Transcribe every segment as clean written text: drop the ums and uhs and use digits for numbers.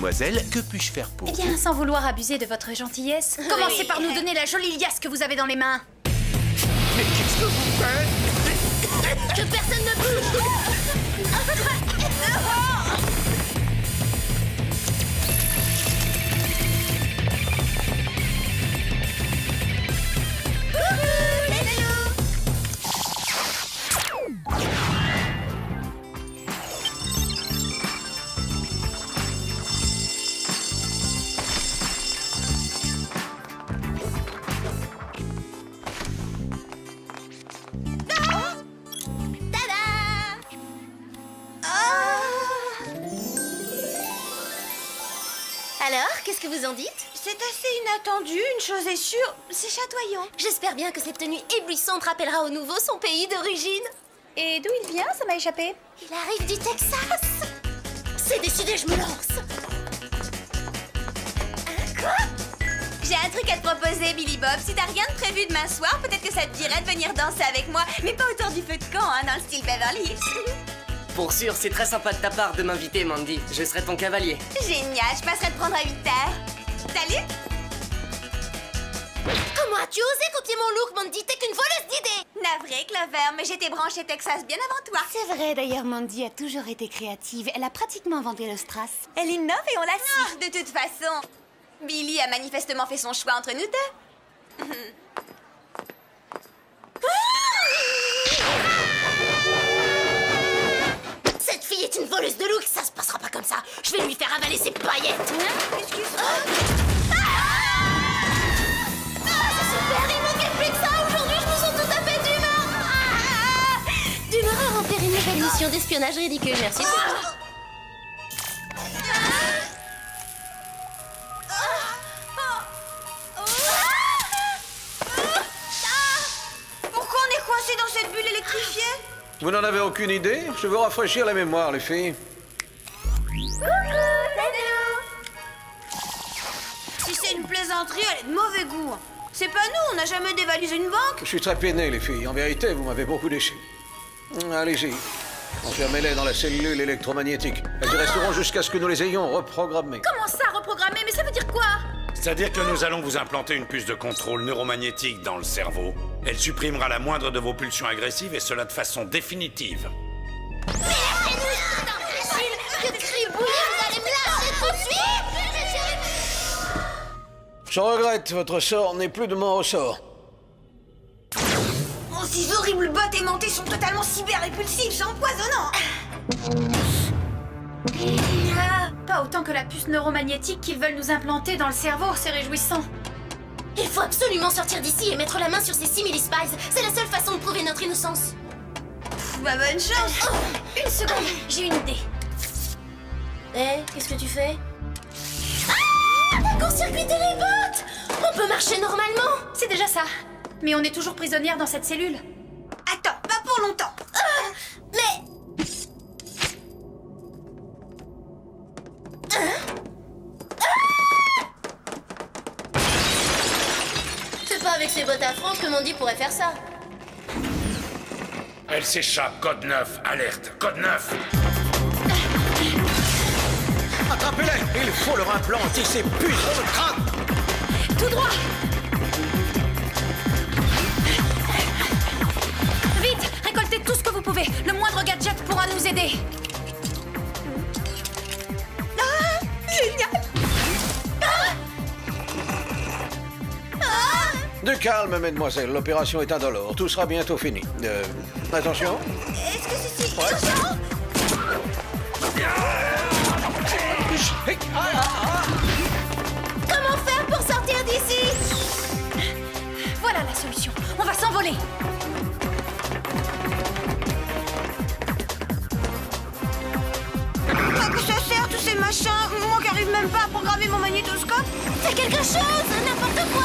mademoiselle, que puis-je faire pour Eh bien, sans vouloir abuser de votre gentillesse, commencez par nous donner la jolie liasse que vous avez dans les mains. Mais qu'est-ce que vous faites? Que personne ne bouge. Alors, qu'est-ce que vous en dites? C'est assez inattendu, une chose est sûre, c'est chatoyant. J'espère bien que cette tenue éblouissante rappellera au nouveau son pays d'origine. Et d'où il vient? Ça m'a échappé. Il arrive du Texas. C'est décidé, je me lance. Quoi? J'ai un truc à te proposer, Billy Bob. Si t'as rien de prévu demain soir, peut-être que ça te dirait de venir danser avec moi. Mais pas autour du feu de camp, hein, dans le style Beverly Hills. Pour sûr, c'est très sympa de ta part de m'inviter, Mandy. Je serai ton cavalier. Génial, je passerai te prendre à 8h. Salut. Comment as-tu osé copier mon look, Mandy? T'es qu'une voleuse d'idées. Navré, Clover, mais j'étais branchée Texas bien avant toi. C'est vrai, d'ailleurs, Mandy a toujours été créative. Elle a pratiquement inventé le strass. Elle innove et on la suit. De toute façon, Billy a manifestement fait son choix entre nous deux. Cette fille est une voleuse de look, ça se passera pas comme ça. Je vais lui faire avaler ses paillettes. Excuse-moi. C'est super, il manquait plus que ça. Aujourd'hui, je me sens tout à fait d'humeur. D'humeur à remplir une nouvelle mission d'espionnage ridicule, merci. Pourquoi on est coincé dans cette bulle électrifiée? Vous n'en avez aucune idée? Je veux rafraîchir la mémoire, les filles. Si c'est une plaisanterie, elle est de mauvais goût. C'est pas nous, on n'a jamais dévalisé une banque. Je suis très peiné, les filles. En vérité, vous m'avez beaucoup déçu. Allez-y. Enfermez-les dans la cellule électromagnétique. Elles y resteront jusqu'à ce que nous les ayons reprogrammées. Comment ça, reprogrammer? Mais ça veut dire quoi? C'est-à-dire que nous allons vous implanter une puce de contrôle neuromagnétique dans le cerveau. Elle supprimera la moindre de vos pulsions agressives et cela de façon définitive. Que cribouille, vous allez me lâcher tout de suite. Je regrette, votre sort n'est plus de mon ressort. Oh, ces horribles bottes aimantées sont totalement cyber-répulsives, c'est empoisonnant. Pas autant que la puce neuromagnétique qu'ils veulent nous implanter dans le cerveau, c'est réjouissant. Il faut absolument sortir d'ici et mettre la main sur ces 6000 spies. C'est la seule façon de prouver notre innocence. Bah bonne chance. Une seconde, j'ai une idée. Qu'est-ce que tu fais? Ah! T'as court-circuité les bottes! On peut marcher normalement! C'est déjà ça. Mais on est toujours prisonnière dans cette cellule. Attends, pas pour longtemps. Mais... C'est pas avec ses bottes à franges que Mandy pourrait faire ça. Elle s'échappe, code 9, alerte, code 9. Attrapez-les! Il faut leur implanter ces puces dans le crâne! Tout droit! Vite! Récoltez tout ce que vous pouvez! Le moindre gadget pourra nous aider! Du calme, mesdemoiselles. L'opération est indolore. Tout sera bientôt fini. Attention. Est-ce que c'est si Ouais. urgent? Comment faire pour sortir d'ici? Voilà la solution. On va s'envoler! À quoi ça sert tous ces machins? Moi qui arrive même pas à programmer mon magnétoscope. Fais quelque chose! N'importe quoi!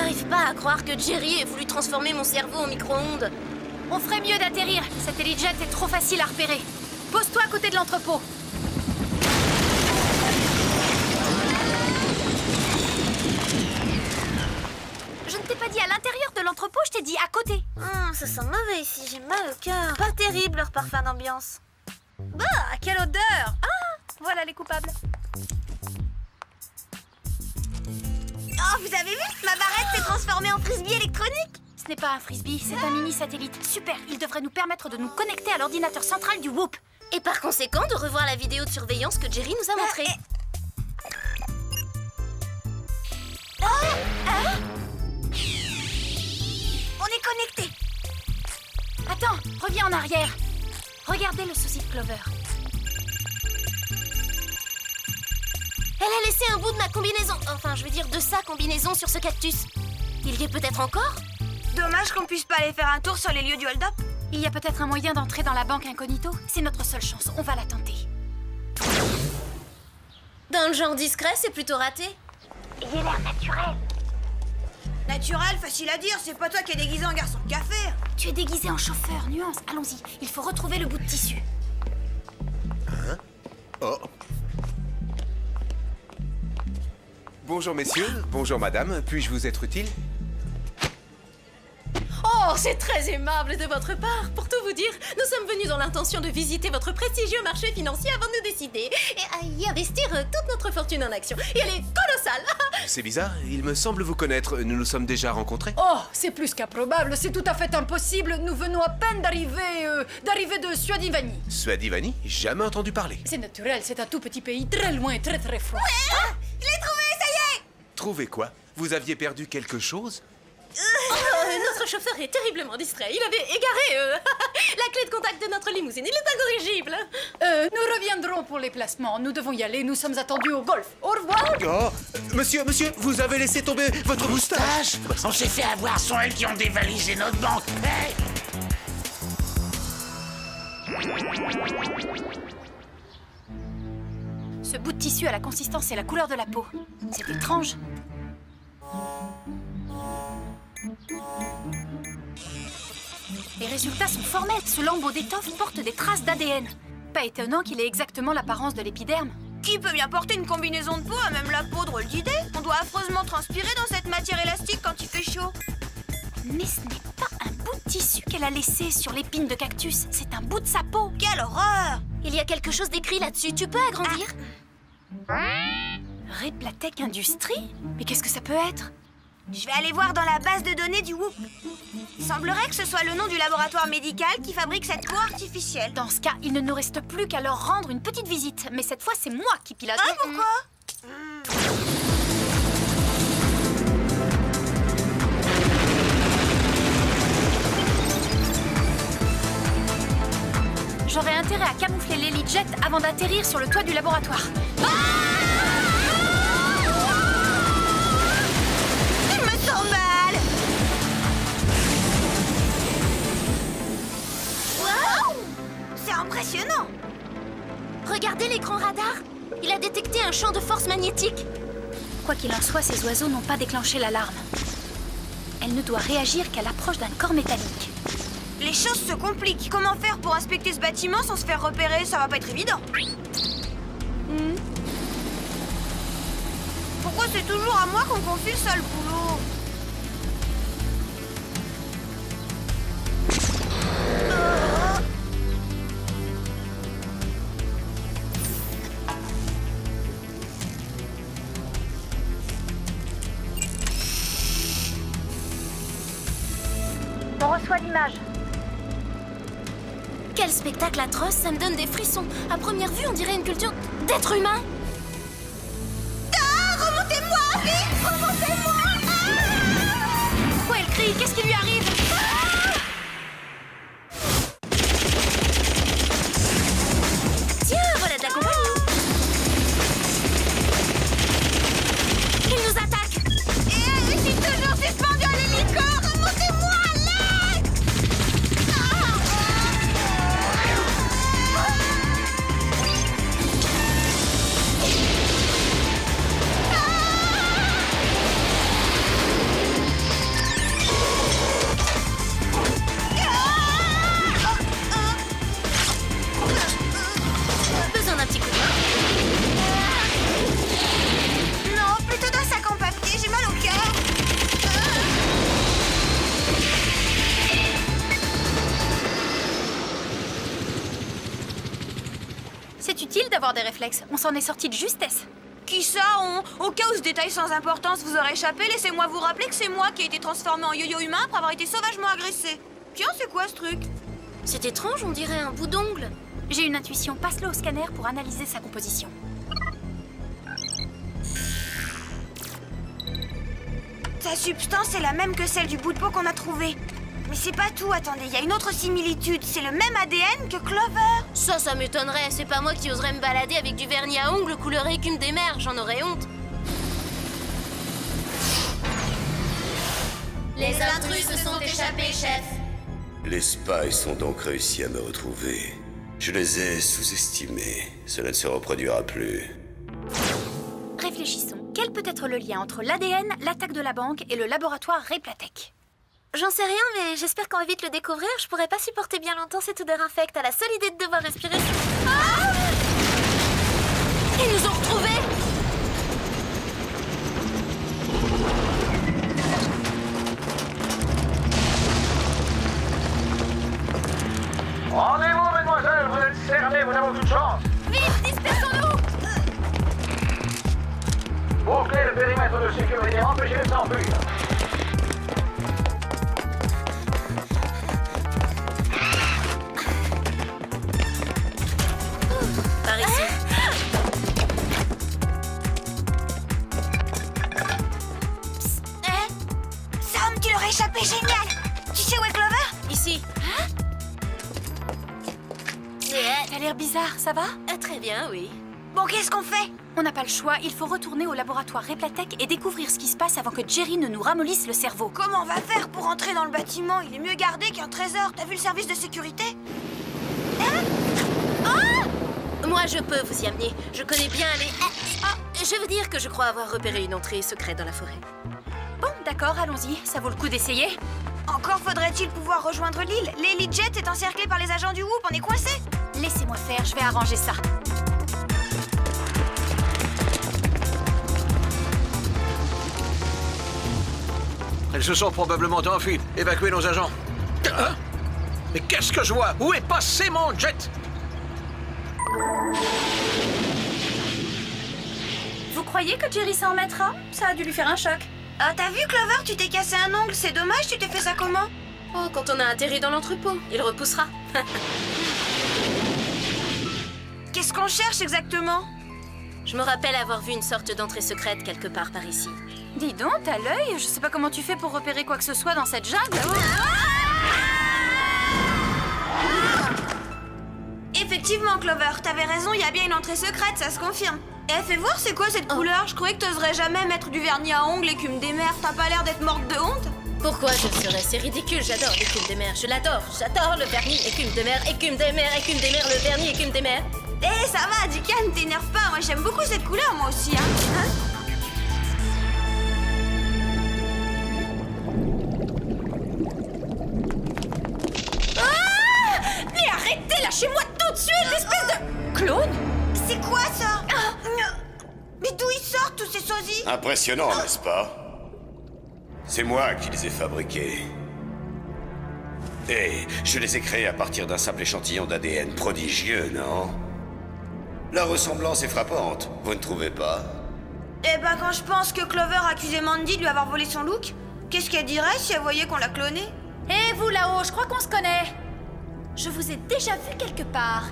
J'arrive pas à croire que Jerry ait voulu transformer mon cerveau en micro-ondes. On ferait mieux d'atterrir. Cet hélijet est trop facile à repérer. Pose-toi à côté de l'entrepôt. Je ne t'ai pas dit à l'intérieur de l'entrepôt, je t'ai dit à côté. Ça sent mauvais ici, j'ai mal au cœur. Pas terrible leur parfum d'ambiance. Bah, quelle odeur! Ah, voilà les coupables. Oh, vous avez vu? Ma barrette s'est transformée en frisbee électronique! Ce n'est pas un frisbee, c'est un mini-satellite. Super, il devrait nous permettre de nous connecter à l'ordinateur central du Whoop. Et par conséquent, de revoir la vidéo de surveillance que Jerry nous a montrée. On est connectés! Attends, reviens en arrière. Regardez le sosie de Clover. Elle a laissé un bout de ma combinaison, enfin je veux dire de sa combinaison sur ce cactus. Il y est peut-être encore? Dommage qu'on puisse pas aller faire un tour sur les lieux du hold-up. Il y a peut-être un moyen d'entrer dans la banque incognito. C'est notre seule chance, on va la tenter. Dans le genre discret, c'est plutôt raté. Naturel, facile à dire, c'est pas toi qui es déguisé en garçon de café. Tu es déguisé en chauffeur, nuance. Allons-y, il faut retrouver le bout de tissu. Oh. Bonjour messieurs, bonjour madame, puis-je vous être utile? Oh, c'est très aimable de votre part. Pour tout vous dire, nous sommes venus dans l'intention de visiter votre prestigieux marché financier avant de nous décider et à y investir toute notre fortune en actions. Et elle est colossale. C'est bizarre, il me semble vous connaître, nous nous sommes déjà rencontrés. Oh, c'est plus qu'improbable, c'est tout à fait impossible. Nous venons à peine d'arriver de Suadivani. Suadivani, jamais entendu parler. C'est naturel, c'est un tout petit pays très loin et très très froid. Je l'ai trouvé, ça y est! Trouvez quoi? Vous aviez perdu quelque chose? Notre chauffeur est terriblement distrait. Il avait égaré la clé de contact de notre limousine. Il est incorrigible. Nous reviendrons pour les placements. Nous devons y aller, nous sommes attendus au golf. Au revoir. Oh, monsieur, vous avez laissé tomber votre moustache. On s'est fait avoir, sont elles qui ont dévalisé notre banque. Hey. Ce bout de tissu a la consistance et la couleur de la peau. C'est étrange. Les résultats sont formels. Ce lambeau d'étoffe porte des traces d'ADN. Pas étonnant qu'il ait exactement l'apparence de l'épiderme. Qui peut bien porter une combinaison de peau à même la peau, drôle d'idée? On doit affreusement transpirer dans cette matière élastique quand il fait chaud. Mais ce n'est pas un bout de tissu qu'elle a laissé sur l'épine de cactus. C'est un bout de sa peau. Quelle horreur! Il y a quelque chose d'écrit là-dessus. Tu peux agrandir? Replatec Industries? Mais qu'est-ce que ça peut être? Je vais aller voir dans la base de données du Whoop. Il semblerait que ce soit le nom du laboratoire médical qui fabrique cette peau artificielle. Dans ce cas, il ne nous reste plus qu'à leur rendre une petite visite. Mais cette fois, c'est moi qui pilote. Ah, pourquoi? J'aurais intérêt à camoufler l'hélijet avant d'atterrir sur le toit du laboratoire. Il me sent mal! Wow! C'est impressionnant! Regardez l'écran radar. Il a détecté un champ de force magnétique. Quoi qu'il en soit, ces oiseaux n'ont pas déclenché l'alarme. Elle ne doit réagir qu'à l'approche d'un corps métallique. Les choses se compliquent. Comment faire pour inspecter ce bâtiment sans se faire repérer? Ça va pas être évident. Pourquoi c'est toujours à moi qu'on confie le sale boulot? On reçoit l'image. Quel spectacle atroce, ça me donne des frissons. À première vue, on dirait une culture d'être humain. Ah, remontez-moi, vite! Remontez-moi! Pourquoi elle crie? Qu'est-ce qui lui arrive? Tiens, voilà de la compagnie. Il nous attaque. Et je suis toujours suspendue à l'hélico! Remontez-moi, à l'aide! d'avoir des réflexes. On s'en est sorti de justesse. Qui ça, Au cas où ce détail sans importance vous aurait échappé, laissez-moi vous rappeler que c'est moi qui ai été transformé en yo-yo humain après avoir été sauvagement agressé. Tiens, c'est quoi ce truc? C'est étrange, on dirait un bout d'ongle. J'ai une intuition, passe-le au scanner pour analyser sa composition. Sa substance est la même que celle du bout de peau qu'on a trouvé. Mais c'est pas tout, attendez, il y a une autre similitude. C'est le même ADN que Clover. Ça m'étonnerait. C'est pas moi qui oserais me balader avec du vernis à ongles couleur écume des mers. J'en aurais honte. Les intrus se sont échappés, chef. Les spies ont donc réussi à me retrouver. Je les ai sous-estimés. Cela ne se reproduira plus. Réfléchissons. Quel peut être le lien entre l'ADN, l'attaque de la banque et le laboratoire Replatec? J'en sais rien, mais j'espère qu'on va vite le découvrir. Je pourrais pas supporter bien longtemps cette odeur infecte à la seule idée de devoir respirer. Ah! Ils nous ont retrouvés! Rendez-vous, mademoiselle, vous êtes cernés, vous n'avez aucune chance. Vite, dispersons-nous! Bouclez le périmètre de sécurité, empêchez-les de s'enfuir. Par ici. Sam, tu leur as échappé, génial. Tu sais où est Clover? Ici. T'as l'air bizarre, ça va? Très bien, oui. Bon, qu'est-ce qu'on fait? On n'a pas le choix, il faut retourner au laboratoire Replatec et découvrir ce qui se passe avant que Jerry ne nous ramollisse le cerveau. Comment on va faire pour entrer dans le bâtiment? Il est mieux gardé qu'un trésor. T'as vu le service de sécurité? Moi, je peux vous y amener. Je connais bien les... Je veux dire que je crois avoir repéré une entrée secrète dans la forêt. Bon, d'accord, allons-y, ça vaut le coup d'essayer. Encore faudrait-il pouvoir rejoindre l'île. L'Elite est encerclée par les agents du Whoop, on est coincés. Laissez-moi faire, je vais arranger ça. Elles se sont probablement enfuies. Évacuez nos agents. Hein? Mais qu'est-ce que je vois? Où est passé mon jet? Vous croyez que Jerry s'en remettra? Ça a dû lui faire un choc. Ah, t'as vu, Clover, tu t'es cassé un ongle. C'est dommage, tu t'es fait ça comment? Oh, quand on a atterri dans l'entrepôt, il repoussera. Qu'est-ce qu'on cherche exactement? Je me rappelle avoir vu une sorte d'entrée secrète quelque part par ici. Dis donc, t'as l'œil. Je sais pas comment tu fais pour repérer quoi que ce soit dans cette jungle. Effectivement, Clover, t'avais raison, il y a bien une entrée secrète, ça se confirme. Eh, fais voir, c'est quoi cette couleur? Je croyais que t'oserais jamais mettre du vernis à ongles, écume des mers. T'as pas l'air d'être morte de honte? Pourquoi je le serais? C'est ridicule, j'adore l'écume des mers. Je l'adore, j'adore le vernis, écume des mers, écume des mers, écume des mers, le vernis, écume des mers. Eh, ça va, du calme, t'énerve pas. Moi, j'aime beaucoup cette couleur, moi aussi, hein. Mais arrêtez, lâchez-moi tout de suite, espèce de... Clone? C'est quoi, ça? Mais d'où ils sortent, tous ces sosies? Impressionnant, n'est-ce pas? C'est moi qui les ai fabriqués. Et je les ai créés à partir d'un simple échantillon d'ADN prodigieux, non? La ressemblance est frappante, vous ne trouvez pas? Eh ben, quand je pense que Clover accusait Mandy de lui avoir volé son look, qu'est-ce qu'elle dirait si elle voyait qu'on l'a cloné? Eh, vous là-haut, je crois qu'on se connaît. Je vous ai déjà vu quelque part.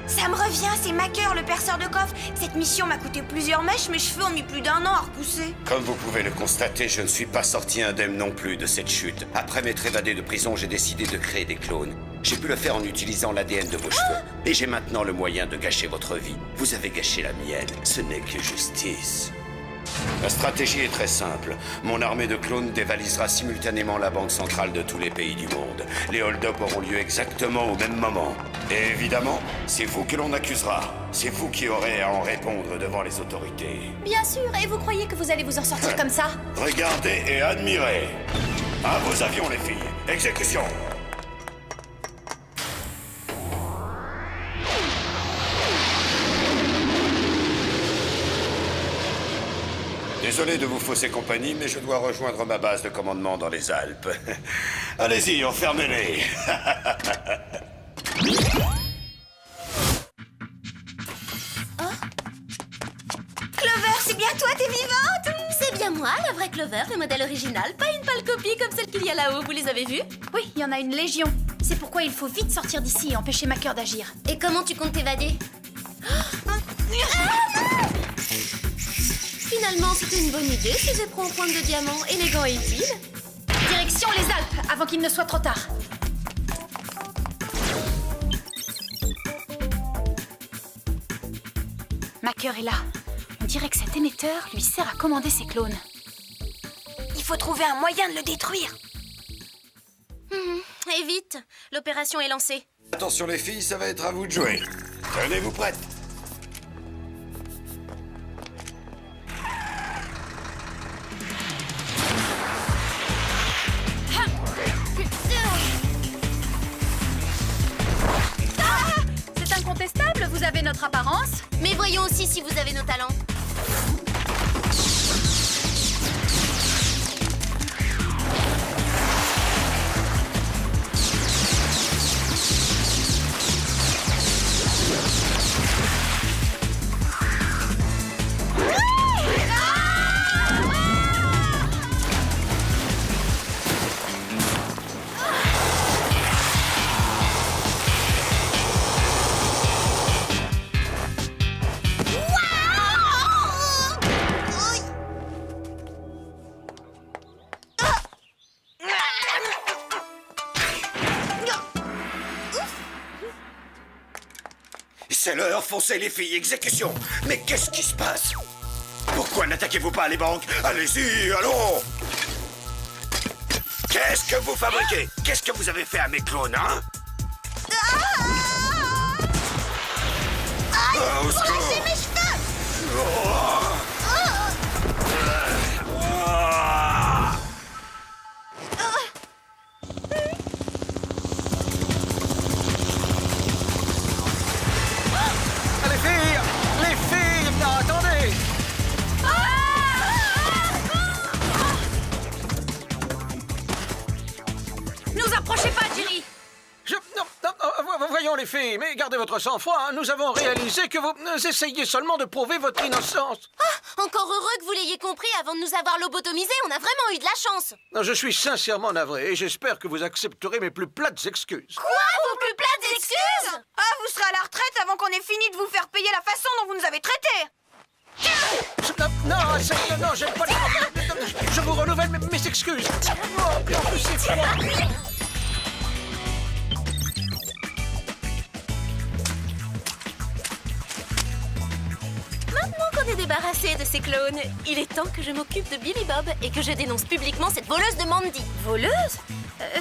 Ça me revient, c'est Macker, le perceur de coffre. Cette mission m'a coûté plusieurs mèches, mes cheveux ont mis plus d'1 an à repousser. Comme vous pouvez le constater, je ne suis pas sorti indemne non plus de cette chute. Après m'être évadé de prison, j'ai décidé de créer des clones. J'ai pu le faire en utilisant l'ADN de vos cheveux. Et j'ai maintenant le moyen de gâcher votre vie. Vous avez gâché la mienne. Ce n'est que justice. La stratégie est très simple. Mon armée de clones dévalisera simultanément la banque centrale de tous les pays du monde. Les hold-up auront lieu exactement au même moment. Et évidemment, c'est vous que l'on accusera. C'est vous qui aurez à en répondre devant les autorités. Bien sûr, et vous croyez que vous allez vous en sortir comme ça? Regardez et admirez. À vos avions, les filles. Exécution. Désolé de vous fausser compagnie, mais je dois rejoindre ma base de commandement dans les Alpes. Allez-y, enfermez-les. Clover, c'est bien toi, t'es vivante? C'est bien moi, la vraie Clover, le modèle original, pas une pâle copie comme celle qu'il y a là-haut, vous les avez vues? Oui, il y en a une légion. C'est pourquoi il faut vite sortir d'ici et empêcher ma cœur d'agir. Et comment tu comptes t'évader? Finalement, c'était une bonne idée, ces éperons en pointe de diamant, élégant et utile. Direction les Alpes, avant qu'il ne soit trop tard. Ma cœur est là. On dirait que cet émetteur lui sert à commander ses clones. Il faut trouver un moyen de le détruire. Et vite, l'opération est lancée. Attention les filles, ça va être à vous de jouer. Tenez-vous prêtes. C'est incontestable, vous avez notre apparence. Mais voyons aussi si vous avez nos talents. C'est l'heure, foncez les filles, exécution. Mais qu'est-ce qui se passe? Pourquoi n'attaquez-vous pas les banques? Allez-y, allons! Qu'est-ce que vous fabriquez? Qu'est-ce que vous avez fait à mes clones, hein? Au secours! Mes cheveux! Les filles, non, attendez! Nous approchez pas, Jerry. Voyons les filles, mais gardez votre sang-froid. Hein. Nous avons réalisé que vous essayez seulement de prouver votre innocence. Encore heureux que vous l'ayez compris avant de nous avoir lobotomisés, on a vraiment eu de la chance. Je suis sincèrement navré et j'espère que vous accepterez mes plus plates excuses. Quoi? Vos plus plates excuses? Ah, vous serez à la retraite avant qu'on ait fini de vous faire payer la façon dont vous nous avez traités. Non, j'aime pas les... Je vous renouvelle mes excuses. Oh, puis en plus, c'est froid. Maintenant qu'on est débarrassé de ces clones, il est temps que je m'occupe de Billy Bob et que je dénonce publiquement cette voleuse de Mandy. Voleuse?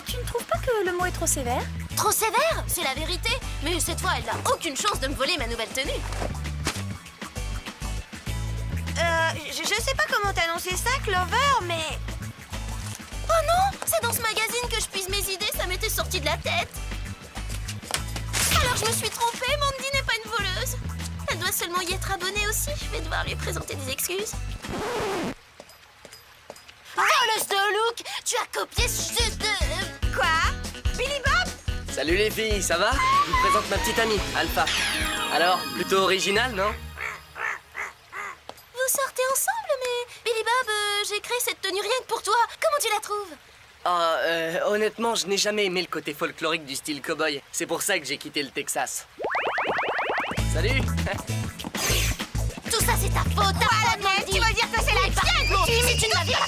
Tu ne trouves pas que le mot est trop sévère? Trop sévère? C'est la vérité. Mais cette fois, elle n'a aucune chance de me voler ma nouvelle tenue. Je sais pas comment t'annoncer ça, Clover, mais... Oh non! C'est dans ce magazine que je puise mes idées, ça m'était sorti de la tête. Alors je me suis trompée, Mandy n'est pas une voleuse. Elle doit seulement y être abonnée aussi. Je vais devoir lui présenter des excuses. Voleuse de look! Tu as copié ce jeu de... Quoi? Billy Bob? Salut les filles, ça va? Je vous présente ma petite amie, Alpha. Alors, plutôt original, non? Vous sortez ensemble, mais... Billy Bob, j'ai créé cette tenue rien que pour toi. Comment tu la trouves? Honnêtement, je n'ai jamais aimé le côté folklorique du style cow-boy. C'est pour ça que j'ai quitté le Texas. Salut! Tout ça, c'est ta faute, ta faute, Mandy. Tu vas dire que c'est la tienne, Si tu ne m'avais pas